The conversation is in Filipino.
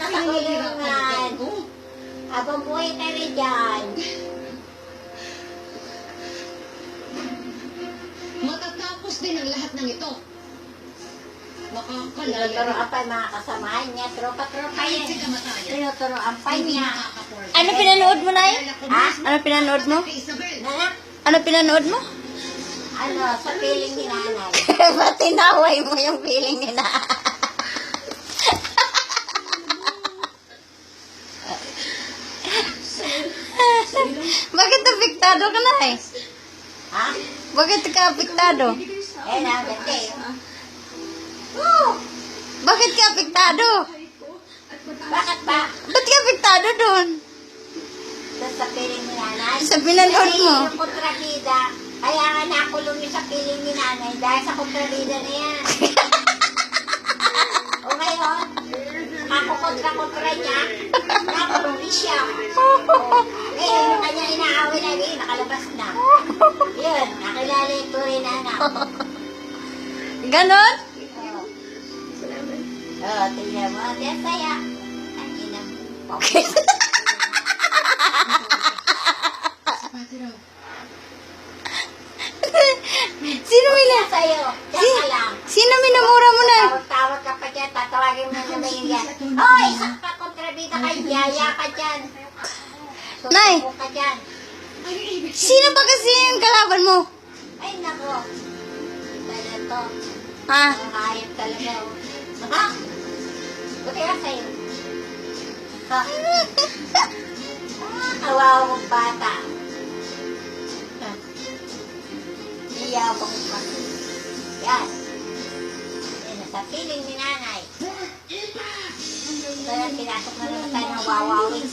sa kulungan. Habang buhay ka rin dyan. Matatapos din ang lahat ng ito. Makakalaya. Tinuturoan pa yung mga kasamahan niya. Tropa-tropa Kahit yan. sa kamatayan. Tinuturoan pa Hindi niya. makaka-afford. Ano pinanood mo, Nay? Ha? Ano pinanood mo? Kay Isabel. Nanak, Ano pinanood mo? ano, sa piling ni nanay. Ba't tinaway mo yung feeling nila? Bakit apektado ka na eh? Ha? Bakit ka apektado? Eh, nagati. Bakit ka apektado? Bakit ba? Ba't ka apektado doon? Sa piling ni nanay. Sa pinanood Kasi mo? yung kontrabida, kaya nga nakulong yun sa piling ni nanay dahil sa kontrabida na yan. O ngayon, ako kontra niya, nakulong din siya. Ngayon, yung kanya inaaway na yun, nakalabas na. Yun, nakilala yung tuloy na anak. Ganon? Oo, tingnan mo, ang saya. Ang inang Sino mina? sa'yo, diyan ka lang. Sino minamura mo na? Tawag-tawag ka pa dyan, tatawagin mo na may yan. Oh, isang pa kontrabida ka, yaya ka dyan. Nay. Tutupo ka dyan. Sino ba kasi yung kalaban mo? Ay, nako. Dahil to, Ha? nakahayap talaga. Ha? Buti ka sa'yo. Ha? Kawawa mong bata. Ha? Iyabang pa. Yan. Yan, nasa piling ni nanay. Kaya pinasok na naman tayo ng wawawin.